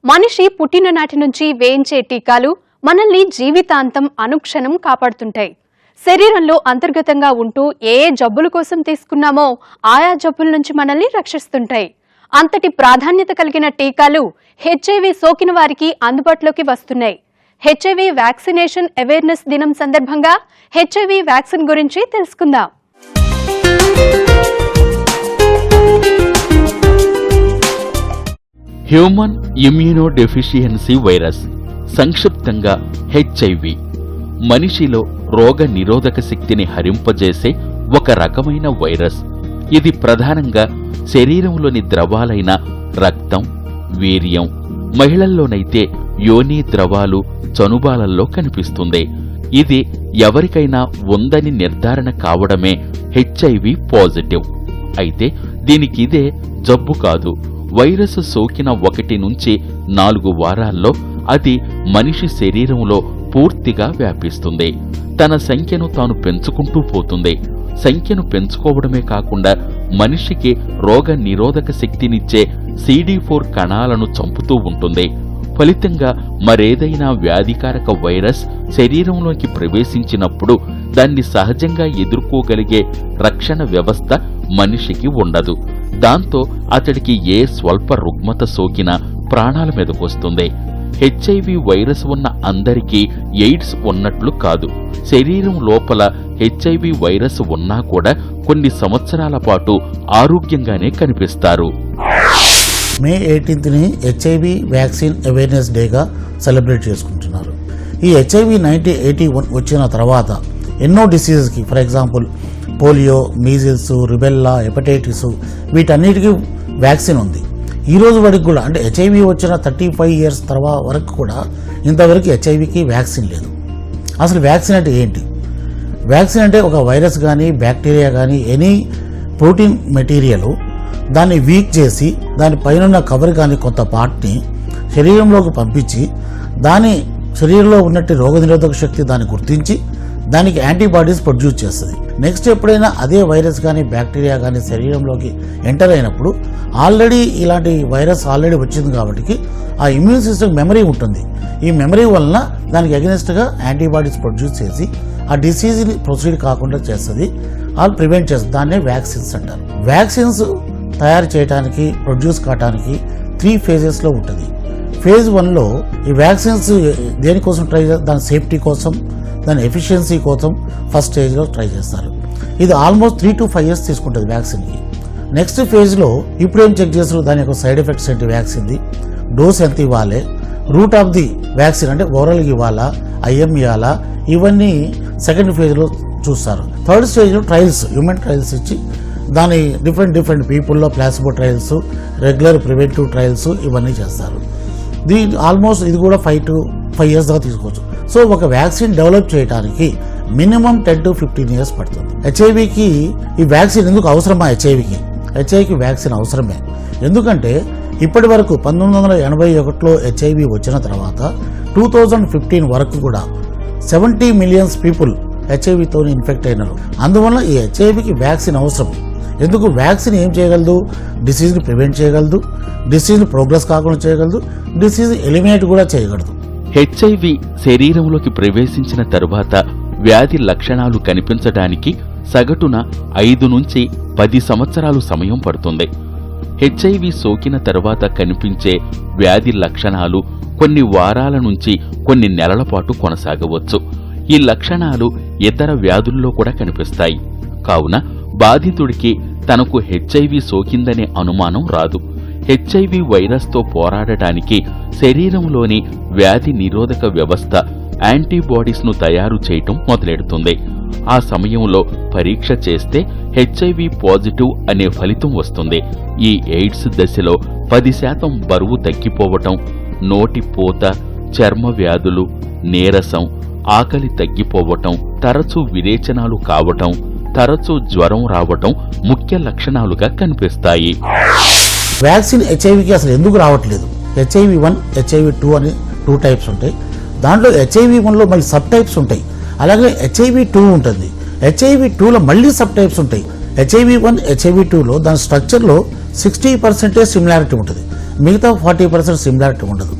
మనిషి పుట్టిన నాటి నుంచి వేయించే టీకాలు మనల్ని జీవితాంతం అనుక్షణం కాపాడుతుంటాయి. శరీరంలో అంతర్గతంగా ఉంటూ ఏ జబ్బుల కోసం తీసుకున్నామో ఆయా జబ్బుల నుంచి మనల్ని రక్షిస్తుంటాయి. అంతటి ప్రాధాన్యత కలిగిన టీకాలు హెచ్ఐవి సోకిన వారికి అందుబాటులోకి వస్తున్నాయి. హెచ్ఐవి వ్యాక్సినేషన్ అవేర్నెస్ దినం సందర్భంగా హెచ్ఐవి వ్యాక్సిన్ గురించి తెలుసుకుందాం. హ్యూమన్ ఇమ్యూనోడెఫిషియన్సీ వైరస్, సంక్షిప్తంగా హెచ్ఐవి, మనిషిలో రోగ నిరోధక శక్తిని హరింపజేసే ఒక రకమైన వైరస్. ఇది ప్రధానంగా శరీరంలోని ద్రవాలైన రక్తం, వీర్యం, మహిళల్లోనైతే యోని ద్రవాలు, చనుబాలల్లో కనిపిస్తుంది. ఇది ఎవరికైనా ఉందని నిర్ధారణ కావడమే హెచ్ఐవి పాజిటివ్. అయితే దీనికిదే జబ్బు కాదు. వైరస్ సోకిన 1 నుంచి 4 వారాల్లో అది మనిషి శరీరంలో పూర్తిగా వ్యాపిస్తుంది. తన సంఖ్యను తాను పెంచుకుంటూ పోతుంది. సంఖ్యను పెంచుకోవడమే కాకుండా మనిషికి రోగ నిరోధక శక్తినిచ్చే CD4 కణాలను చంపుతూ ఉంటుంది. ఫలితంగా మరేదైనా వ్యాధికారక వైరస్ శరీరంలోకి ప్రవేశించినప్పుడు దాన్ని సహజంగా ఎదుర్కోగలిగే రక్షణ వ్యవస్థ మనిషికి ఉండదు. దాంతో అతడికి ఏ స్వల్ప రుగ్మత సోకినా ప్రాణాల మీదకొస్తుంది. హెచ్ఐవి వైరస్ ఉన్న అందరికీ ఎయిడ్స్ ఉన్నట్లు కాదు. శరీరం లోపల హెచ్ఐవి వైరస్ ఉన్నా కూడా కొన్ని సంవత్సరాల పాటు ఆరోగ్యంగానే కనిపిస్తారు. మే 18ని హెచ్ఐవి వ్యాక్సిన్ అవేర్నెస్ డేగా సెలబ్రేట్ చేసుకుంటున్నారు. ఈ హెచ్ఐవి 1981 వచ్చిన తర్వాత ఎన్నో డిసీజెస్కి, for example polio, measles, rubella, hepatitis, వీటన్నిటికీ వ్యాక్సిన్ ఉంది. ఈ రోజు వరకు కూడా, అంటే హెచ్ఐవి వచ్చిన 35 years తర్వాత వరకు కూడా ఇంతవరకు హెచ్ఐవికి వ్యాక్సిన్ లేదు. అసలు వ్యాక్సిన్ అంటే ఏంటి? వ్యాక్సిన్ అంటే ఒక వైరస్ కానీ, బ్యాక్టీరియా కానీ, ఎనీ ప్రోటీన్ మెటీరియల్ దాన్ని వీక్ చేసి దాని పైన కవర్ కానీ కొంత పార్ట్ని శరీరంలోకి పంపించి దాని శరీరంలో ఉన్నట్టు రోగనిరోధక శక్తి దాన్ని గుర్తించి దానికి యాంటీబాడీస్ ప్రొడ్యూస్ చేస్తుంది. నెక్స్ట్ ఎప్పుడైనా అదే వైరస్ కానీ, బ్యాక్టీరియా కానీ శరీరంలోకి ఎంటర్ అయినప్పుడు ఆల్రెడీ ఇలాంటి వైరస్ ఆల్రెడీ వచ్చింది కాబట్టి ఆ ఇమ్యూన్ సిస్టమ్ మెమరీ ఉంటుంది. ఈ మెమరీ వలన దానికి అగెనిస్ట్గా యాంటీబాడీస్ ప్రొడ్యూస్ చేసి ఆ డిసీజ్ని ప్రొసీడ్ కాకుండా చేస్తుంది, ప్రివెంట్ చేస్తుంది. దాన్నే వ్యాక్సిన్స్ అంటారు. వ్యాక్సిన్స్ తయారు చేయడానికి, ప్రొడ్యూస్ కావడానికి 3 phases ఉంటుంది. phase 1లో ఈ వ్యాక్సిన్స్ దేనికోసం ట్రై చేస్తారు? దాని సేఫ్టీ కోసం, దాని ఎఫిషియన్సీ కోసం ఫస్ట్ స్టేజ్లో ట్రై చేస్తారు. ఇది ఆల్మోస్ట్ 3 to 5 years తీసుకుంటుంది వ్యాక్సిన్కి. నెక్స్ట్ ఫేజ్లో ఇప్పుడు ఏం చెక్ చేస్తారు? దాని యొక్క సైడ్ ఎఫెక్ట్స్ ఏంటి, వ్యాక్సిన్ది డోస్ ఎంత ఇవ్వాలి, రూట్ ఆఫ్ ది వ్యాక్సిన్ అంటే ఓరల్కి ఇవ్వాలా, ఐఎం ఇవ్వాలా, ఇవన్నీ సెకండ్ ఫేజ్లో చూస్తారు. థర్డ్ స్టేజ్లో ట్రయల్స్, హ్యూమన్ ట్రయల్స్ ఇచ్చి దాని డిఫరెంట్ పీపుల్లో placebo trials, regular preventive trials ఇవన్నీ చేస్తారు. ఆల్మోస్ట్ ఇది కూడా 5 to 5 years దాకా తీసుకోవచ్చు. సో ఒక వ్యాక్సిన్ డెవలప్ చేయడానికి మినిమం 10 to 15 years పడుతుంది. హెచ్ఐవికి ఈ వ్యాక్సిన్ ఎందుకు అవసరమా? హెచ్ఐవికి వ్యాక్సిన్ అవసరమే. ఎందుకంటే ఇప్పటి వరకు 1981లో హెచ్ఐవి వచ్చిన తర్వాత 2015 వరకు కూడా 70 million పీపుల్ హెచ్ఐవితో ఇన్ఫెక్ట్ అయినారు. అందువల్ల ఈ హెచ్ఐవికి వ్యాక్సిన్ అవసరం. ఎందుకు? వ్యాక్సిన్ ఏం చేయగలదు? డిసీజ్ని ప్రివెంట్ చేయగలదు, డిసీజ్ని ప్రోగ్రెస్ కాకుండా చేయగలదు, డిసీజ్ ఎలిమినేట్ కూడా చేయగలదు. హెచ్ఐవి శరీరంలోకి ప్రవేశించిన తరువాత వ్యాధి లక్షణాలు కనిపించడానికి సగటున 5 నుంచి 10 సంవత్సరాలు సమయం పడుతుంది. హెచ్ఐవి సోకిన తరువాత కనిపించే వ్యాధి లక్షణాలు కొన్ని వారాల నుంచి కొన్ని నెలల పాటు కొనసాగవచ్చు. ఈ లక్షణాలు ఇతర వ్యాధుల్లో కూడా కనిపిస్తాయి. కావున బాధితుడికి తనకు హెచ్ఐవి సోకిందనే అనుమానం రాదు. హెచ్ఐవి వైరస్తో పోరాడటానికి శరీరంలోని వ్యాధి నిరోధక వ్యవస్థ యాంటీబాడీస్ను తయారు చేయటం మొదలెడుతుంది. ఆ సమయంలో పరీక్ష చేస్తే హెచ్ఐవి పాజిటివ్ అనే ఫలితం వస్తుంది. ఈ ఎయిడ్స్ దశలో 10% బరువు తగ్గిపోవటం, నోటి పూత, చర్మ వ్యాధులు, నీరసం, ఆకలి తగ్గిపోవటం, తరచూ విరేచనాలు కావటం, తరచూ జ్వరం రావటం ముఖ్య లక్షణాలుగా కనిపిస్తాయి. వ్యాక్సిన్ హెచ్ఐవికి అసలు ఎందుకు రావట్లేదు? హెచ్ఐవి 1, హెచ్ఐవి 2 అని 2 types ఉంటాయి. దాంట్లో హెచ్ఐవి 1లో మళ్ళీ సబ్ టైప్స్ ఉంటాయి. అలాగే హెచ్ఐవి 2 ఉంటుంది. హెచ్ఐవి 2లో మళ్ళీ సబ్ టైప్స్ ఉంటాయి. హెచ్ఐవి 1, హెచ్ఐవి 2లో దాని స్ట్రక్చర్లో 60% సిమిలారిటీ ఉంటుంది. మిగతా 40% సిమిలారిటీ ఉండదు.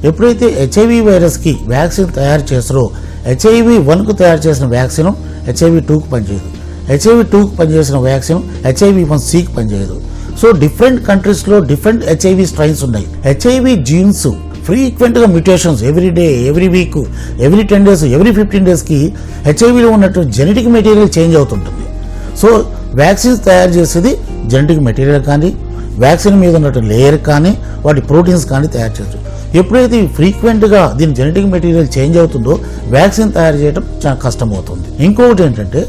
ఎప్పుడైతే హెచ్ఐవి వైరస్కి వ్యాక్సిన్ తయారు చేస్తారో HIV-1కు తయారు చేసిన వ్యాక్సిన్ HIV-2కు పనిచేయదు, HIV-2కు పనిచేసిన వ్యాక్సిన్ HIV-1Cకి పనిచేయదు. సో డిఫరెంట్ కంట్రీస్లో డిఫరెంట్ హెచ్ఐవి స్ట్రైన్స్ ఉన్నాయి. హెచ్ఐవి జీన్స్ ఫ్రీక్వెంట్గా mutations every day, every week, every 10 days, every 15 daysకి హెచ్ఐవిలో ఉన్నట్టు జెనెటిక్ మెటీరియల్ చేంజ్ అవుతుంటుంది. సో వ్యాక్సిన్స్ తయారు చేసేది జెనెటిక్ మెటీరియల్ కానీ, వ్యాక్సిన్ మీద ఉన్నట్టు లేయర్ కానీ, వాటి ప్రోటీన్స్ కానీ తయారు చేయొచ్చు. ఎప్పుడైతే ఫ్రీక్వెంట్గా దీని జెనెటిక్ మెటీరియల్ చేంజ్ అవుతుందో వ్యాక్సిన్ తయారు చేయడం చాలా కష్టం అవుతుంది. ఇంకొకటి ఏంటంటే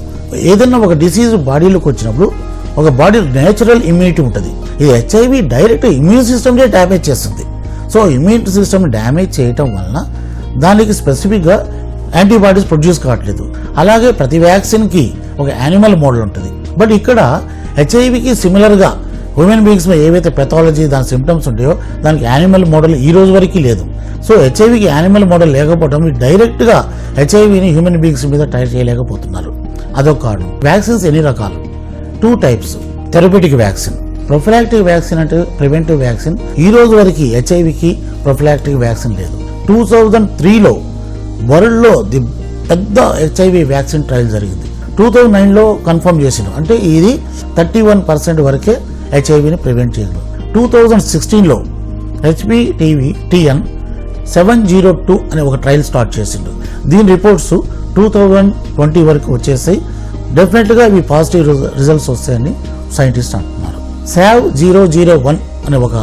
ఏదైనా ఒక డిసీజ్ బాడీలోకి వచ్చినప్పుడు ఒక బాడీ నేచురల్ ఇమ్యూనిటీ ఉంటుంది. ఇది హెచ్ఐవి డైరెక్ట్ ఇమ్యూన్ సిస్టమ్నే డ్యామేజ్ చేస్తుంది. సో ఇమ్యూన్ సిస్టమ్ డ్యామేజ్ చేయటం వలన దానికి స్పెసిఫిక్గా యాంటీబాడీస్ ప్రొడ్యూస్ కావట్లేదు. అలాగే ప్రతి వ్యాక్సిన్కి ఒక యానిమల్ మోడల్ ఉంటుంది. బట్ ఇక్కడ హెచ్ఐవికి సిమిలర్గా హ్యూమన్ బీయింగ్స్లో ఏవైతే పెథాలజీ దాని సిమ్టమ్స్ ఉంటాయో దానికి యానిమల్ మోడల్ ఈ రోజు వరకు లేదు. సో హెచ్ఐవికి యానిమల్ మోడల్ లేకపోవడం డైరెక్ట్గా హెచ్ఐవిని హ్యూమన్ బీయింగ్స్ మీద ట్రై చేయలేకపోతున్నారు. అదొక కారణం. వ్యాక్సిన్స్ ఎన్ని రకాలు? 2 types. Therapeutic vaccine, prophylactic vaccine అంటే ప్రివెంటివ్ వ్యాక్సిన్. ఈ రోజు వరకు హెచ్ఐవికి ప్రొఫిలాక్టిక్ వ్యాక్సిన్ లేదు. 2003లో వరల్డ్లో ది పెద్ద హెచ్ఐవి వ్యాక్సిన్ ట్రయల్ జరిగింది. 2009లో కన్ఫర్మ్ చేసిండు, అంటే ఇది 31% వరకే హెచ్ఐవిని ప్రివెంట్ చేయగలరు. 2016లో HPTN 702 అనే ఒక ట్రయల్ స్టార్ట్ చేసిండు. దీని రిపోర్ట్స్ 2020 వరకు వచ్చేసాయి. డెఫినెట్గా ఇవి పాజిటివ్ రిజల్ట్స్ వస్తాయని సైంటిస్ట్ అంటున్నారు. SAV001 అనే ఒక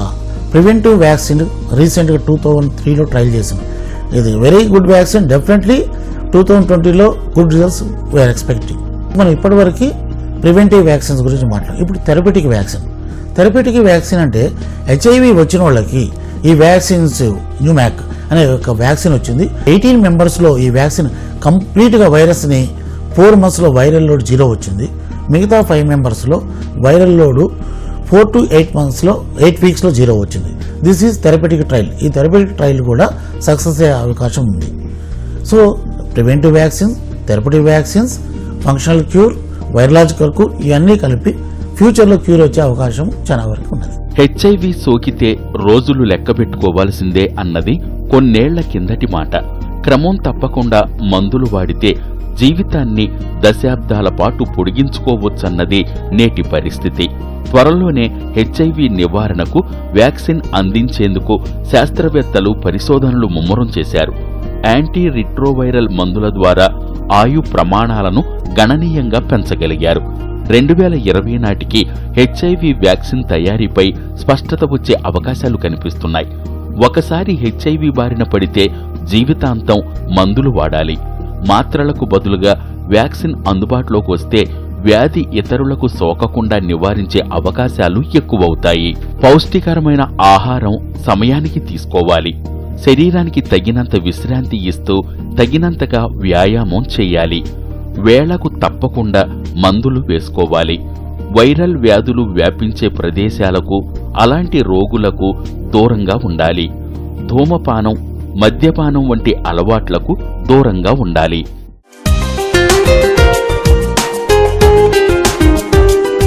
ప్రివెంటివ్ వ్యాక్సిన్ రీసెంట్గా 2003లో ట్రయల్ చేసింది. ఇది వెరీ గుడ్ వ్యాక్సిన్. డెఫినెట్లీ 2020లో గుడ్ రిజల్ట్స్ వీఆర్ ఎక్స్పెక్టింగ్. మనం ఇప్పటివరకు ప్రివెంటివ్ వ్యాక్సిన్స్ గురించి మాట్లాడాం. ఇప్పుడు థెరప్యూటిక్ వ్యాక్సిన్. థెరప్యూటిక్ వ్యాక్సిన్ అంటే హెచ్ఐవి వచ్చిన వాళ్ళకి ఈ వ్యాక్సిన్స్ న్యూమాక్ అనే ఒక వ్యాక్సిన్ వచ్చింది. 18 మెంబర్స్లో ఈ వ్యాక్సిన్ కంప్లీట్గా వైరస్ని 4 monthsలో వైరల్ లోడ్ 0 వచ్చింది. మిగతా 5 మెంబర్స్లో వైరల్ లోడ్ 4 to 8 monthsలో 8 weeksలో 0 వచ్చింది. This is therapeutic trial. ఈ థెరప్యూటిక్ ట్రయల్ కూడా సక్సెస్ అయ్యే అవకాశం ఉంది. So preventive vaccines, therapeutic vaccines, functional cure, virological cure ఇవన్నీ కలిపి ఫ్యూచర్లో క్యూర్ వచ్చే అవకాశం చాలా వరకు ఉన్నది. హెచ్ఐవి సోకితే రోజులు లెక్కబెట్టుకోవాల్సిందే అన్నది కొన్నేళ్ల కిందటి మాట. క్రమం తప్పకుండా మందులు వాడితే జీవితాన్ని దశాబ్దాల పాటు పొడిగించుకోవచ్చన్నది నేటి పరిస్థితి. త్వరలోనే హెచ్ఐవి నివారణకు వ్యాక్సిన్ అందించేందుకు శాస్త్రవేత్తలు పరిశోధనలు ముమ్మరం చేశారు. యాంటీ రిట్రోవైరల్ మందుల ద్వారా ఆయు ప్రమాణాలను గణనీయంగా పెంచగలిగారు. 2020 నాటికి హెచ్ఐవి వ్యాక్సిన్ తయారీపై స్పష్టత వచ్చే అవకాశాలు కనిపిస్తున్నాయి. ఒకసారి హెచ్ఐవి బారిన పడితే జీవితాంతం మందులు వాడాలి. మాత్రలకు బదులుగా వ్యాక్సిన్ అందుబాటులోకి వస్తే వ్యాధి ఇతరులకు సోకకుండా నివారించే అవకాశాలు ఎక్కువవుతాయి. పౌష్టికరమైన ఆహారం సమయానికి తీసుకోవాలి. శరీరానికి తగినంత విశ్రాంతి ఇస్తూ తగినంతగా వ్యాయామం చేయాలి. వేళకు తప్పకుండా మందులు వేసుకోవాలి. వైరల్ వ్యాధులు వ్యాపించే ప్రదేశాలకు, అలాంటి రోగులకు దూరంగా ఉండాలి. ధూమపానం, మద్యపానం వంటి అలవాట్లకు దూరంగా ఉండాలి.